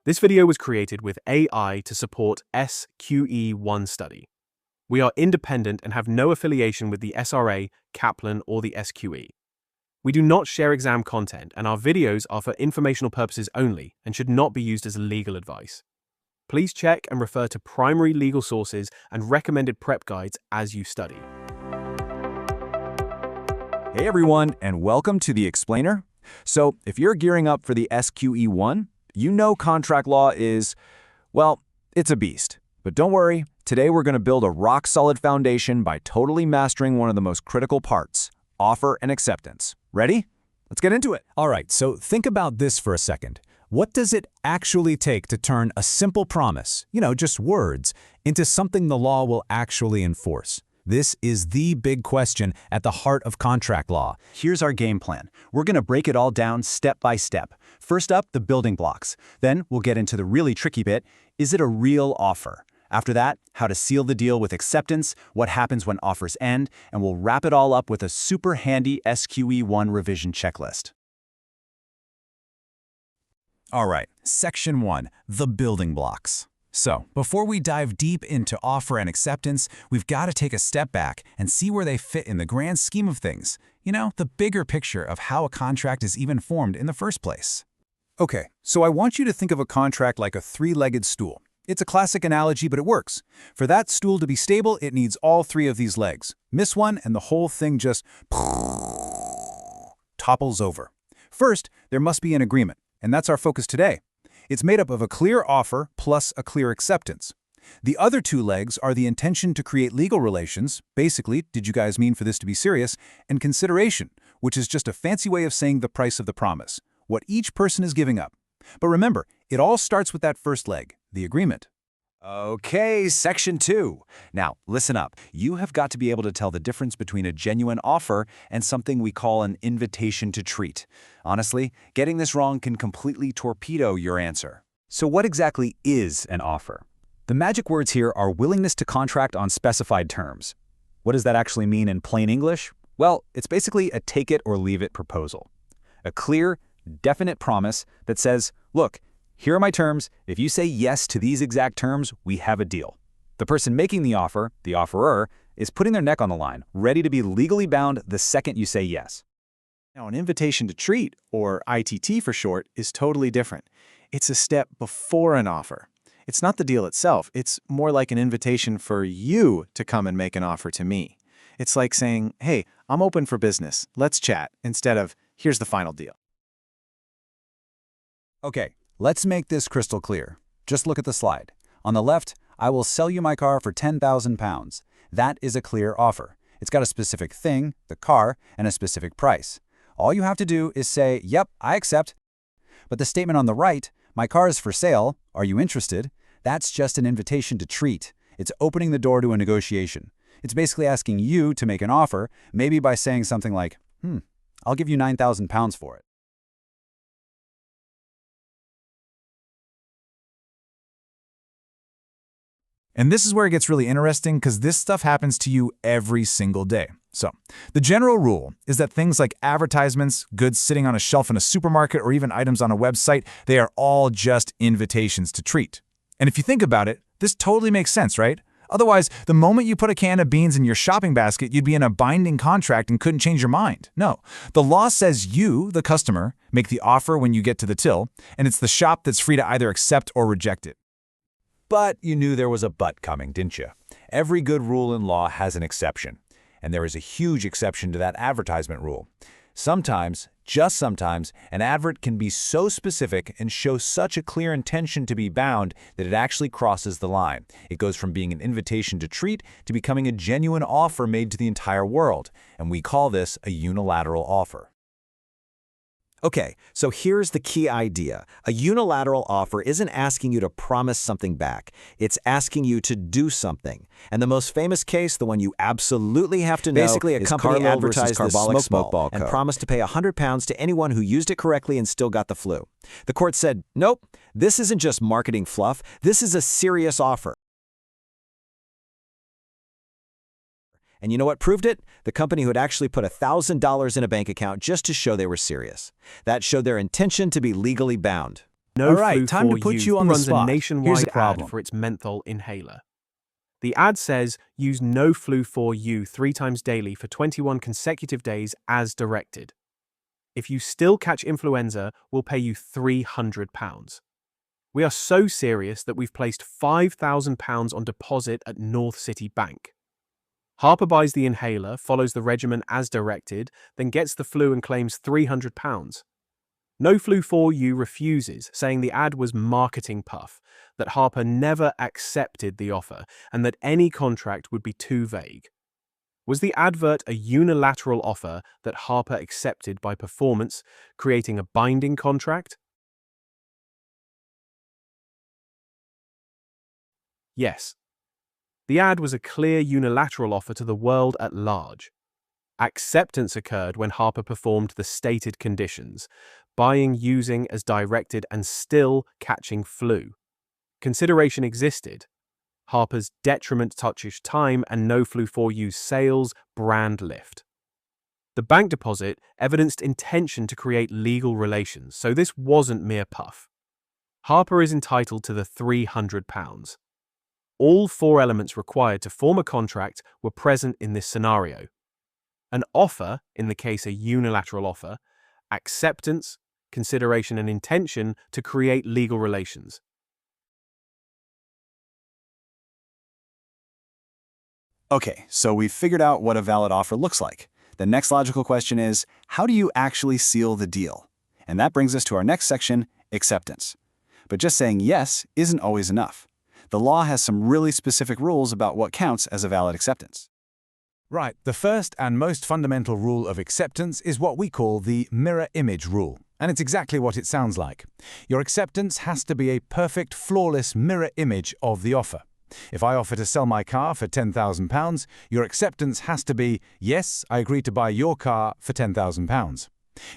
This video was created with AI to support SQE1 study. We are independent and have no affiliation with the SRA, Kaplan, or the SQE. We do not share exam content, and our videos are for informational purposes only and should not be used as legal advice. Please check and refer to primary legal sources and recommended prep guides as you study. Hey everyone, and welcome to The Explainer. So, if you're gearing up for the SQE1, you know contract law is, well, it's a beast. But don't worry, today we're going to build a rock-solid foundation by totally mastering one of the most critical parts, offer and acceptance. Ready? Let's get into it. All right, so think about this for a second. What does it actually take to turn a simple promise, just words, into something the law will actually enforce? This is the big question at the heart of contract law. Here's our game plan. We're going to break it all down step by step. First up, the building blocks. Then we'll get into the really tricky bit. Is it a real offer? After that, how to seal the deal with acceptance, what happens when offers end, and we'll wrap it all up with a super handy SQE1 revision checklist. All right, Section 1, the building blocks. So, before we dive deep into offer and acceptance, we've got to take a step back and see where they fit in the grand scheme of things. The bigger picture of how a contract is even formed in the first place. Okay, so I want you to think of a contract like a three-legged stool. It's a classic analogy, but it works. For that stool to be stable, it needs all three of these legs. Miss one, and the whole thing just topples over. First, there must be an agreement, and that's our focus today. It's made up of a clear offer plus a clear acceptance. The other two legs are the intention to create legal relations, basically, did you guys mean for this to be serious, and consideration, which is just a fancy way of saying the price of the promise, what each person is giving up. But remember, it all starts with that first leg, the agreement. Okay, Section 2. Now, listen up. You have got to be able to tell the difference between a genuine offer and something we call an invitation to treat. Honestly, getting this wrong can completely torpedo your answer. So what exactly is an offer? The magic words here are willingness to contract on specified terms. What does that actually mean in plain English? Well, it's basically a take-it-or-leave-it proposal. A clear, definite promise that says, look, here are my terms. If you say yes to these exact terms, we have a deal. The person making the offer, the offerer, is putting their neck on the line, ready to be legally bound the second you say yes. Now, an invitation to treat, or ITT for short, is totally different. It's a step before an offer. It's not the deal itself. It's more like an invitation for you to come and make an offer to me. It's like saying, hey, I'm open for business. Let's chat, instead of, here's the final deal. Okay, let's make this crystal clear. Just look at the slide. On the left, I will sell you my car for £10,000. That is a clear offer. It's got a specific thing, the car, and a specific price. All you have to do is say, yep, I accept. But the statement on the right, my car is for sale, are you interested? That's just an invitation to treat. It's opening the door to a negotiation. It's basically asking you to make an offer, maybe by saying something like, I'll give you £9,000 for it. And this is where it gets really interesting because this stuff happens to you every single day. So, the general rule is that things like advertisements, goods sitting on a shelf in a supermarket, or even items on a website, they are all just invitations to treat. And if you think about it, this totally makes sense, right? Otherwise, the moment you put a can of beans in your shopping basket, you'd be in a binding contract and couldn't change your mind. No, the law says you, the customer, make the offer when you get to the till, and it's the shop that's free to either accept or reject it. But you knew there was a but coming, didn't you? Every good rule in law has an exception. And there is a huge exception to that advertisement rule. Sometimes, just sometimes, an advert can be so specific and show such a clear intention to be bound that it actually crosses the line. It goes from being an invitation to treat to becoming a genuine offer made to the entire world. And we call this a unilateral offer. Okay, so here's the key idea. A unilateral offer isn't asking you to promise something back. It's asking you to do something. And the most famous case, the one you absolutely have to know, Basically, a is company Carlo advertised versus this Carbolic smoke ball and code. promised to pay £100 to anyone who used it correctly and still got the flu. The court said, nope, this isn't just marketing fluff. This is a serious offer. And you know what proved it? The company who had actually put $1,000 in a bank account just to show they were serious. That showed their intention to be legally bound. No All right, Flu time to for put you on the runs spot. a Here's nationwide the problem. ad for its menthol inhaler. The ad says, use No Flu for You 3 times daily for 21 consecutive days as directed. If you still catch influenza, we'll pay you £300. We are so serious that we've placed £5,000 on deposit at North City Bank. Harper buys the inhaler, follows the regimen as directed, then gets the flu and claims £300. No Flu for You refuses, saying the ad was marketing puff, that Harper never accepted the offer, and that any contract would be too vague. Was the advert a unilateral offer that Harper accepted by performance, creating a binding contract? Yes. The ad was a clear unilateral offer to the world at large. Acceptance occurred when Harper performed the stated conditions, buying, using as directed, and still catching flu. Consideration existed. Harper's detriment touches time and No Flu for You's sales brand lift. The bank deposit evidenced intention to create legal relations, so this wasn't mere puff. Harper is entitled to the £300. All 4 elements required to form a contract were present in this scenario. An offer, in the case a unilateral offer, acceptance, consideration and intention to create legal relations. Okay, so we've figured out what a valid offer looks like. The next logical question is, how do you actually seal the deal? And that brings us to our next section, acceptance. But just saying yes isn't always enough. The law has some really specific rules about what counts as a valid acceptance. Right, the first and most fundamental rule of acceptance is what we call the mirror image rule. And it's exactly what it sounds like. Your acceptance has to be a perfect, flawless mirror image of the offer. If I offer to sell my car for £10,000, your acceptance has to be, yes, I agree to buy your car for £10,000.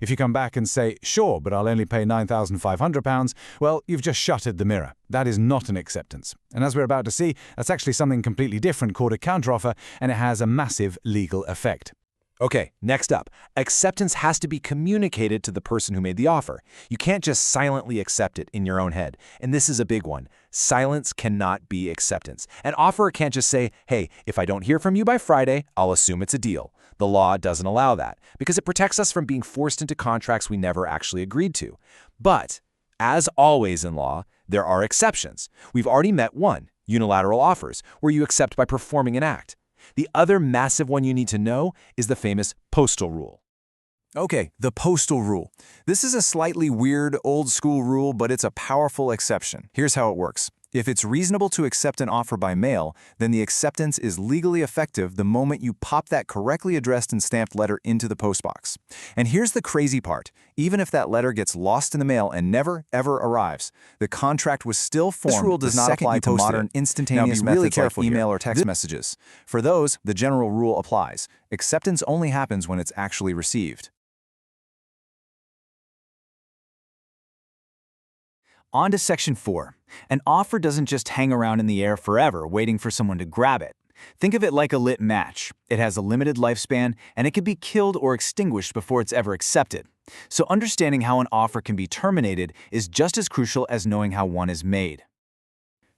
If you come back and say, sure, but I'll only pay £9,500, well, you've just shuttered the mirror. That is not an acceptance. And as we're about to see, that's actually something completely different called a counteroffer, and it has a massive legal effect. Okay, next up, acceptance has to be communicated to the person who made the offer. You can't just silently accept it in your own head. And this is a big one. Silence cannot be acceptance. An offerer can't just say, hey, if I don't hear from you by Friday, I'll assume it's a deal. The law doesn't allow that because it protects us from being forced into contracts we never actually agreed to. But, as always in law, there are exceptions. We've already met one, unilateral offers, where you accept by performing an act. The other massive one you need to know is the famous postal rule. Okay, the postal rule. This is a slightly weird, old-school rule, but it's a powerful exception. Here's how it works. If it's reasonable to accept an offer by mail, then the acceptance is legally effective the moment you pop that correctly addressed and stamped letter into the postbox. And here's the crazy part. Even if that letter gets lost in the mail and never, ever arrives, the contract was still formed. This rule does not apply to modern instantaneous methods like email or text messages. For those, the general rule applies. Acceptance only happens when it's actually received. On to Section 4. An offer doesn't just hang around in the air forever waiting for someone to grab it. Think of it like a lit match. It has a limited lifespan, and it can be killed or extinguished before it's ever accepted. So understanding how an offer can be terminated is just as crucial as knowing how one is made.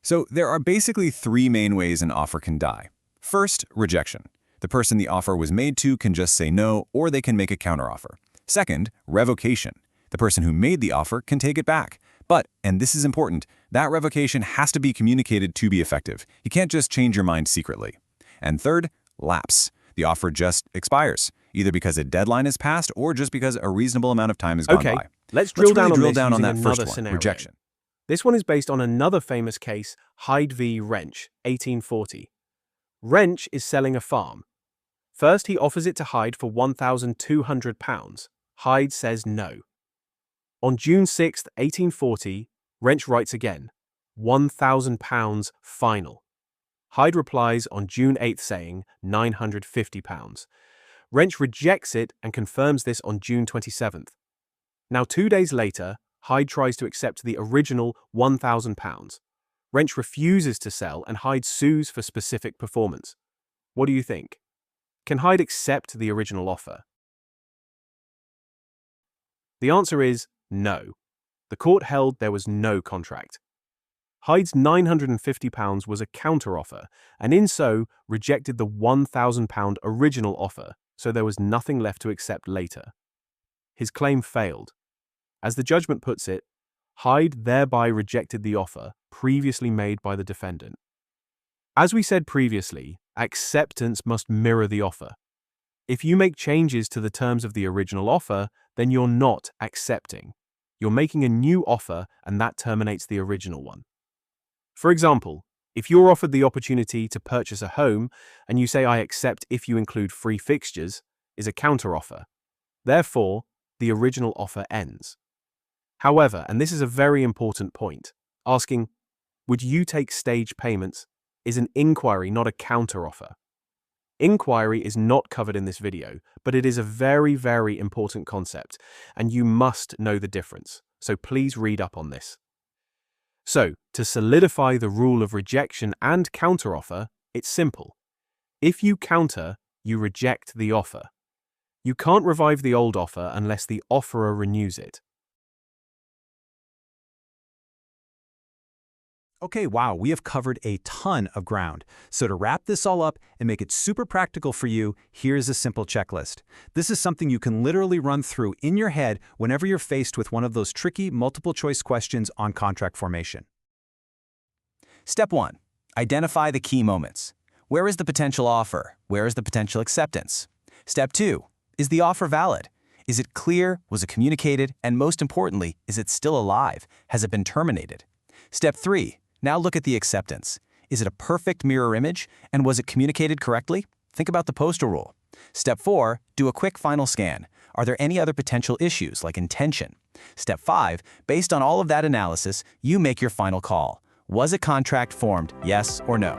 So there are basically 3 main ways an offer can die. First, rejection. The person the offer was made to can just say no, or they can make a counteroffer. Second, revocation. The person who made the offer can take it back. But, and this is important, that revocation has to be communicated to be effective. You can't just change your mind secretly. And third, lapse. The offer just expires, either because a deadline is passed or just because a reasonable amount of time has gone by. Let's drill down really on on that that first first one, scenario. rejection. This one is based on another famous case, Hyde v. Wrench, 1840. Wrench is selling a farm. First, he offers it to Hyde for £1,200. Hyde says no. On June 6, 1840, Wrench writes again, £1,000 final. Hyde replies on June 8 saying £950. Wrench rejects it and confirms this on June 27th. Now 2 days later, Hyde tries to accept the original £1,000. Wrench refuses to sell and Hyde sues for specific performance. What do you think? Can Hyde accept the original offer? The answer is no. The court held there was no contract. Hyde's £950 was a counteroffer, and in so rejected the £1,000 original offer, so there was nothing left to accept later. His claim failed. As the judgment puts it, Hyde thereby rejected the offer previously made by the defendant. As we said previously, acceptance must mirror the offer. If you make changes to the terms of the original offer, then you're not accepting. You're making a new offer, and that terminates the original one. For example, if you're offered the opportunity to purchase a home and you say "I accept if you include free fixtures," is a counteroffer. Therefore, the original offer ends. However, and this is a very important point, asking, "Would you take stage payments?" is an inquiry, not a counteroffer. Inquiry is not covered in this video, but it is a very, very important concept, and you must know the difference, so please read up on this. So, to solidify the rule of rejection and counteroffer, it's simple. If you counter, you reject the offer. You can't revive the old offer unless the offeror renews it. Okay, wow, we have covered a ton of ground. So to wrap this all up and make it super practical for you, here's a simple checklist. This is something you can literally run through in your head whenever you're faced with one of those tricky multiple-choice questions on contract formation. Step 1. Identify the key moments. Where is the potential offer? Where is the potential acceptance? Step 2. Is the offer valid? Is it clear? Was it communicated? And most importantly, is it still alive? Has it been terminated? Step 3. Now look at the acceptance. Is it a perfect mirror image? And was it communicated correctly? Think about the postal rule. Step 4. Do a quick final scan. Are there any other potential issues like intention? Step 5. Based on all of that analysis, you make your final call. Was a contract formed, yes or no?